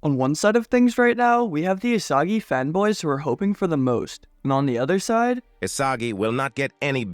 On one side of things right now, we have the Isagi fanboys who are hoping for the most, and on the other side, Isagi will not get any.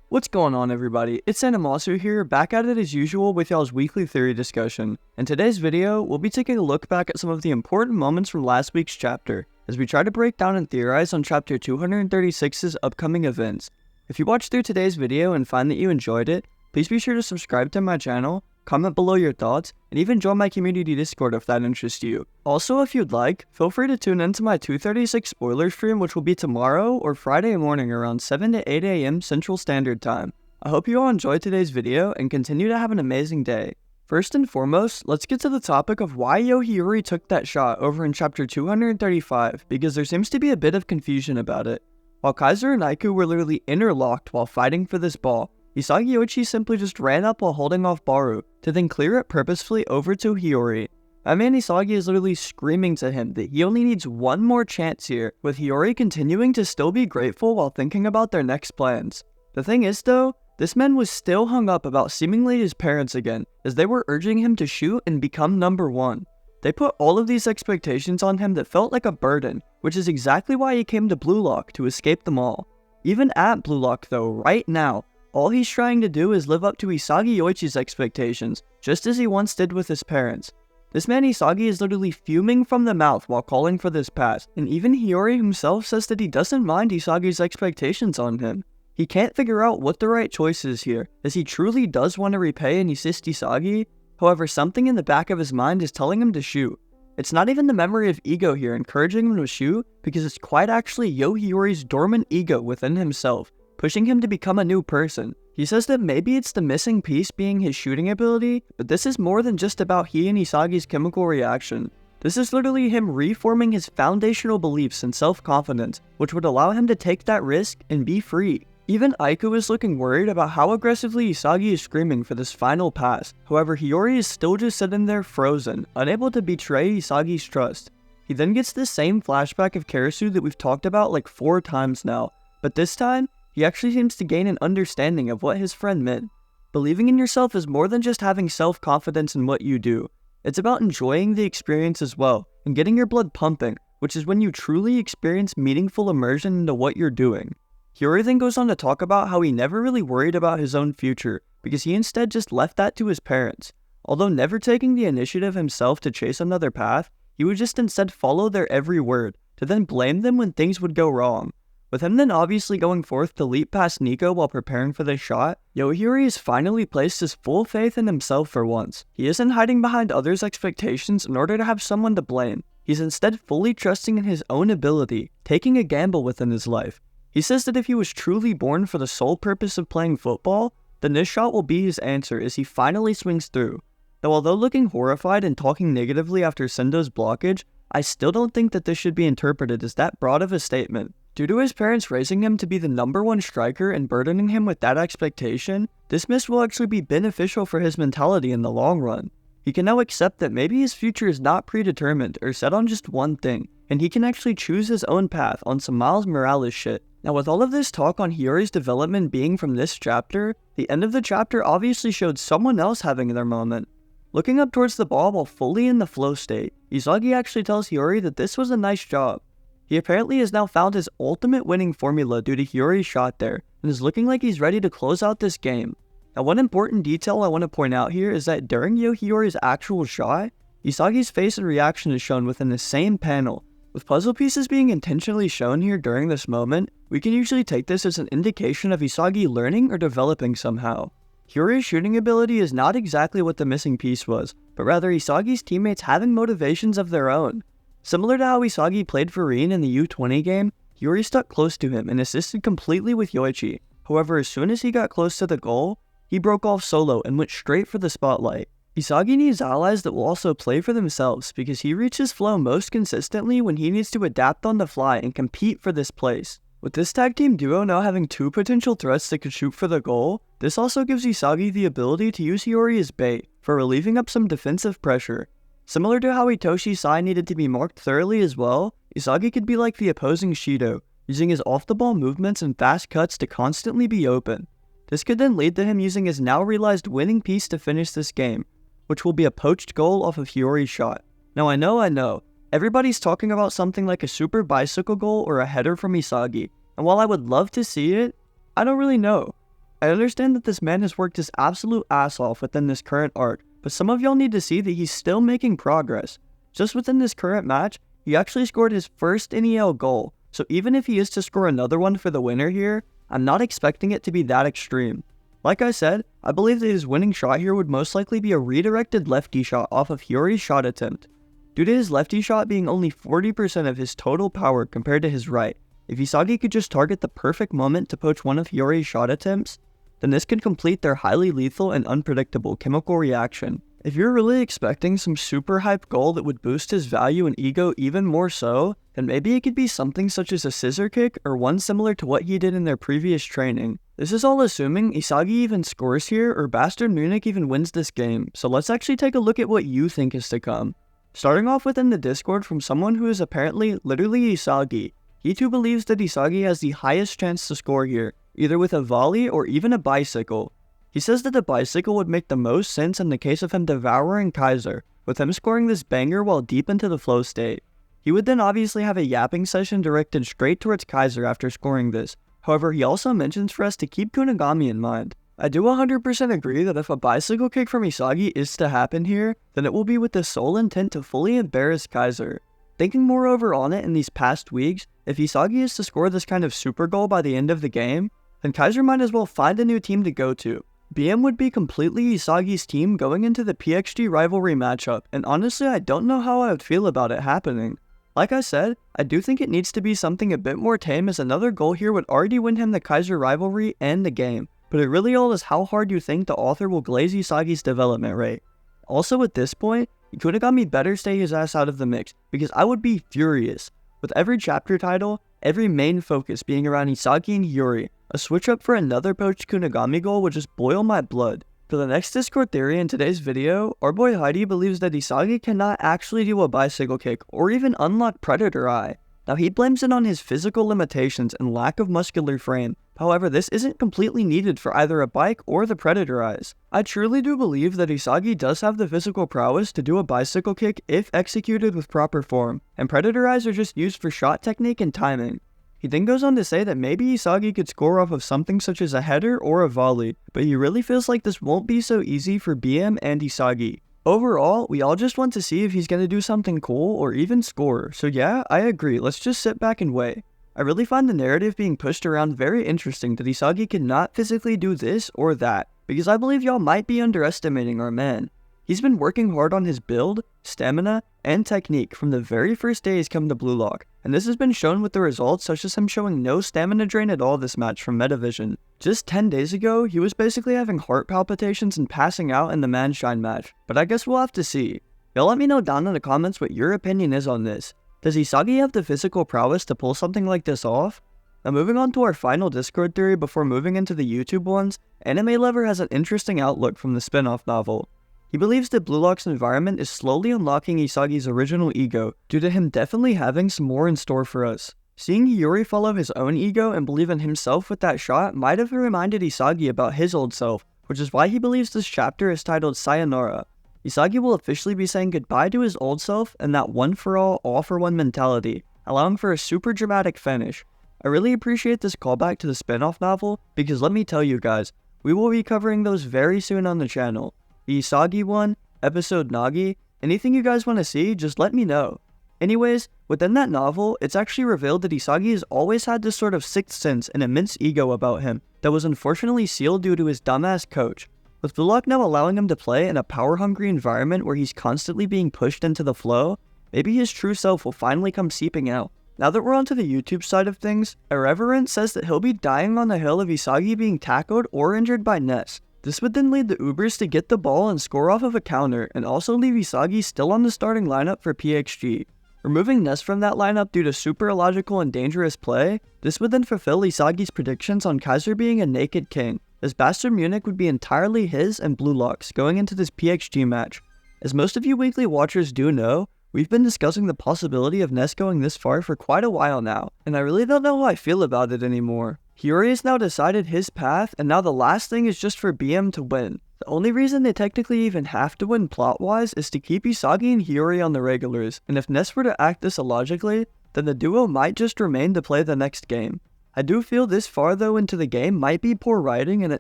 What's going on, everybody? It's Animasu here, back at it as usual with y'all's weekly theory discussion. In today's video, we'll be taking a look back at some of the important moments from last week's chapter, as we try to break down and theorize on chapter 236's upcoming events. If you watched through today's video and find that you enjoyed it, please be sure to subscribe to my channel, comment below your thoughts, and even join my community Discord if that interests you. Also, if you'd like, feel free to tune into my 236 spoiler stream, which will be tomorrow or Friday morning around 7 to 8 AM Central Standard Time. I hope you all enjoyed today's video and continue to have an amazing day. First and foremost, let's get to the topic of why Yo Hiori took that shot over in chapter 235, because there seems to be a bit of confusion about it. While Kaiser and Aiku were literally interlocked while fighting for this ball, Isagi yoichi simply just ran up while holding off Barou, to then clear it purposefully over to Hiyori. My man Isagi is literally screaming to him that he only needs one more chance here, with Hiyori continuing to still be grateful while thinking about their next plans. The thing is though, this man was still hung up about seemingly his parents again, as they were urging him to shoot and become number one. They put all of these expectations on him that felt like a burden, which is exactly why he came to Blue Lock, to escape them all. Even at Blue Lock though, right now, all he's trying to do is live up to Isagi yoichi's expectations, just as he once did with his parents. This man Isagi is literally fuming from the mouth while calling for this pass, and even Hiyori himself says that he doesn't mind Isagi's expectations on him. He can't figure out what the right choice is here, as he truly does want to repay and assist Isagi. However, something in the back of his mind is telling him to shoot. It's not even the memory of ego here encouraging him to shoot, because it's quite actually Yo Hiori's dormant ego within himself, pushing him to become a new person. He says that maybe it's the missing piece being his shooting ability, but this is more than just about he and Isagi's chemical reaction. This is literally him reforming his foundational beliefs and self-confidence, which would allow him to take that risk and be free. Even Aiku is looking worried about how aggressively Isagi is screaming for this final pass. However, Hiyori is still just sitting there frozen, unable to betray Isagi's trust. He then gets the same flashback of Karasu that we've talked about like 4 times now, but this time, he actually seems to gain an understanding of what his friend meant. Believing in yourself is more than just having self-confidence in what you do. It's about enjoying the experience as well, and getting your blood pumping, which is when you truly experience meaningful immersion into what you're doing. Hiyori then goes on to talk about how he never really worried about his own future, because he instead just left that to his parents. Although never taking the initiative himself to chase another path, he would just instead follow their every word, to then blame them when things would go wrong. With him then obviously going forth to leap past Nico while preparing for this shot, Yo Hiori has finally placed his full faith in himself for once. He isn't hiding behind others' expectations in order to have someone to blame. He's instead fully trusting in his own ability, taking a gamble within his life. He says that if he was truly born for the sole purpose of playing football, then this shot will be his answer as he finally swings through. Though although looking horrified and talking negatively after Sendo's blockage, I still don't think that this should be interpreted as that broad of a statement. Due to his parents raising him to be the #1 striker and burdening him with that expectation, this miss will actually be beneficial for his mentality in the long run. He can now accept that maybe his future is not predetermined or set on just one thing, and he can actually choose his own path on some Miles Morales shit. Now with all of this talk on Hiyori's development being from this chapter, the end of the chapter obviously showed someone else having their moment. Looking up towards the ball while fully in the flow state, Isagi actually tells Hiyori that this was a nice job. He apparently has now found his ultimate winning formula due to Hiyori's shot there, and is looking like he's ready to close out this game. Now one important detail I want to point out here is that during Yo Hiori's actual shot, Isagi's face and reaction is shown within the same panel. With puzzle pieces being intentionally shown here during this moment, we can usually take this as an indication of Isagi learning or developing somehow. Hiyori's shooting ability is not exactly what the missing piece was, but rather Isagi's teammates having motivations of their own. Similar to how Isagi played for Rin in the U20 game, Hiyori stuck close to him and assisted completely with yoichi. However, as soon as he got close to the goal, he broke off solo and went straight for the spotlight. Isagi needs allies that will also play for themselves, because he reaches flow most consistently when he needs to adapt on the fly and compete for this place. With this tag team duo now having 2 potential threats that could shoot for the goal, this also gives Isagi the ability to use Hiyori as bait for relieving up some defensive pressure. Similar to how Hitoshi's side needed to be marked thoroughly as well, Isagi could be like the opposing Shido, using his off-the-ball movements and fast cuts to constantly be open. This could then lead to him using his now realized winning piece to finish this game, which will be a poached goal off of Hiyori's shot. Now I know, everybody's talking about something like a super bicycle goal or a header from Isagi, and while I would love to see it, I don't really know. I understand that this man has worked his absolute ass off within this current arc, but some of y'all need to see that he's still making progress. Just within this current match, he actually scored his first NEL goal, so even if he is to score another one for the winner here, I'm not expecting it to be that extreme. Like I said, I believe that his winning shot here would most likely be a redirected lefty shot off of Hiori's shot attempt. Due to his lefty shot being only 40% of his total power compared to his right, if Isagi could just target the perfect moment to poach one of Hiori's shot attempts, then this could complete their highly lethal and unpredictable chemical reaction. If you're really expecting some super hype goal that would boost his value and ego even more so, then maybe it could be something such as a scissor kick or one similar to what he did in their previous training. This is all assuming Isagi even scores here or Bastard Munich even wins this game, so let's actually take a look at what you think is to come. Starting off within the Discord from someone who is apparently literally Isagi, he too believes that Isagi has the highest chance to score here, either with a volley or even a bicycle. He says that the bicycle would make the most sense in the case of him devouring Kaiser, with him scoring this banger while deep into the flow state. He would then obviously have a yapping session directed straight towards Kaiser after scoring this. However, he also mentions for us to keep Kunigami in mind. I do 100% agree that if a bicycle kick from Isagi is to happen here, then it will be with the sole intent to fully embarrass Kaiser. Thinking moreover on it in these past weeks, if Isagi is to score this kind of super goal by the end of the game, then Kaiser might as well find a new team to go to. BM would be completely Isagi's team going into the PXG rivalry matchup, and honestly I don't know how I would feel about it happening. Like I said, I do think it needs to be something a bit more tame, as another goal here would already win him the Kaiser rivalry and the game, but it really all is how hard you think the author will glaze Isagi's development rate. Also at this point, Kunigami better stay his ass out of the mix, because I would be furious. With every chapter title, every main focus being around Isagi and Hiori, a switch up for another poached Kunigami goal would just boil my blood. For the next Discord theory in today's video, our boy Heidi believes that Isagi cannot actually do a bicycle kick or even unlock Predator Eye. Now he blames it on his physical limitations and lack of muscular frame, however this isn't completely needed for either a bike or the Predator Eyes. I truly do believe that Isagi does have the physical prowess to do a bicycle kick if executed with proper form, and Predator Eyes are just used for shot technique and timing. He then goes on to say that maybe Isagi could score off of something such as a header or a volley, but he really feels like this won't be so easy for BM and Isagi. Overall, we all just want to see if he's going to do something cool or even score, so yeah, I agree, let's just sit back and wait. I really find the narrative being pushed around very interesting that Isagi cannot physically do this or that, because I believe y'all might be underestimating our man. He's been working hard on his build, stamina, and technique from the very first day he's come to Blue Lock, and this has been shown with the results such as him showing no stamina drain at all this match from Metavision. Just 10 days ago, he was basically having heart palpitations and passing out in the Manshine match, but I guess we'll have to see. Y'all let me know down in the comments what your opinion is on this. Does Isagi have the physical prowess to pull something like this off? Now moving on to our final Discord theory before moving into the YouTube ones, Anime Lover has an interesting outlook from the spin-off novel. He believes that Blue Lock's environment is slowly unlocking Isagi's original ego, due to him definitely having some more in store for us. Seeing Hiori follow his own ego and believe in himself with that shot might have reminded Isagi about his old self, which is why he believes this chapter is titled Sayonara. Isagi will officially be saying goodbye to his old self and that one for all for one mentality, allowing for a super dramatic finish. I really appreciate this callback to the spin-off novel, because let me tell you guys, we will be covering those very soon on the channel. The Isagi one, episode Nagi, anything you guys want to see, just let me know. Anyways, within that novel, it's actually revealed that Isagi has always had this sort of sixth sense and immense ego about him that was unfortunately sealed due to his dumbass coach. With Blue Lock now allowing him to play in a power-hungry environment where he's constantly being pushed into the flow, maybe his true self will finally come seeping out. Now that we're onto the YouTube side of things, Irreverent says that he'll be dying on the hill of Isagi being tackled or injured by Ness. This would then lead the Ubers to get the ball and score off of a counter, and also leave Isagi still on the starting lineup for PXG. Removing Ness from that lineup due to super illogical and dangerous play, this would then fulfill Isagi's predictions on Kaiser being a naked king, as Bastard Munich would be entirely his and Blue Lock's going into this PXG match. As most of you weekly watchers do know, we've been discussing the possibility of Ness going this far for quite a while now, and I really don't know how I feel about it anymore. Hiori has now decided his path, and now the last thing is just for BM to win. The only reason they technically even have to win plot-wise is to keep Isagi and Hiyori on the regulars, and if Ness were to act this illogically, then the duo might just remain to play the next game. I do feel this far though into the game might be poor writing and an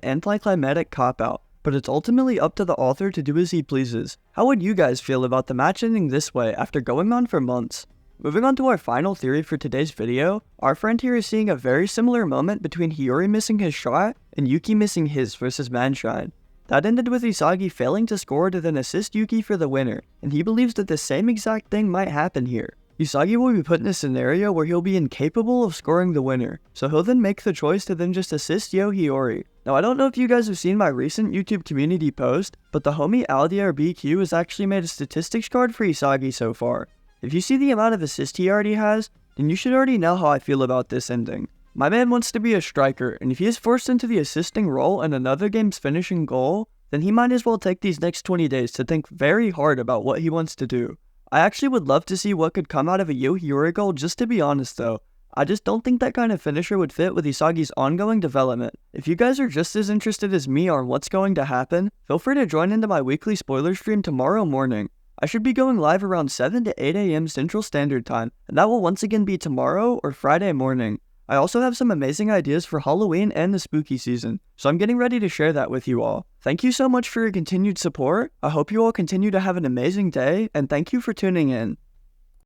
anticlimactic cop-out, but it's ultimately up to the author to do as he pleases. How would you guys feel about the match ending this way after going on for months? Moving on to our final theory for today's video, our friend here is seeing a very similar moment between Hiyori missing his shot and Yuki missing his versus Manshine. That ended with Isagi failing to score to then assist Yuki for the winner, and he believes that the same exact thing might happen here. Isagi will be put in a scenario where he'll be incapable of scoring the winner, so he'll then make the choice to then just assist Yo Hiori. Now I don't know if you guys have seen my recent YouTube community post, but the homie AldiRBQ has actually made a statistics card for Isagi so far. If you see the amount of assists he already has, then you should already know how I feel about this ending. My man wants to be a striker, and if he is forced into the assisting role in another game's finishing goal, then he might as well take these next 20 days to think very hard about what he wants to do. I actually would love to see what could come out of a Yo Hiori goal, just to be honest though. I just don't think that kind of finisher would fit with Isagi's ongoing development. If you guys are just as interested as me on what's going to happen, feel free to join into my weekly spoiler stream tomorrow morning. I should be going live around 7 to 8 AM Central Standard Time, and that will once again be tomorrow or Friday morning. I also have some amazing ideas for Halloween and the spooky season, so I'm getting ready to share that with you all. Thank you so much for your continued support. I hope you all continue to have an amazing day, and thank you for tuning in.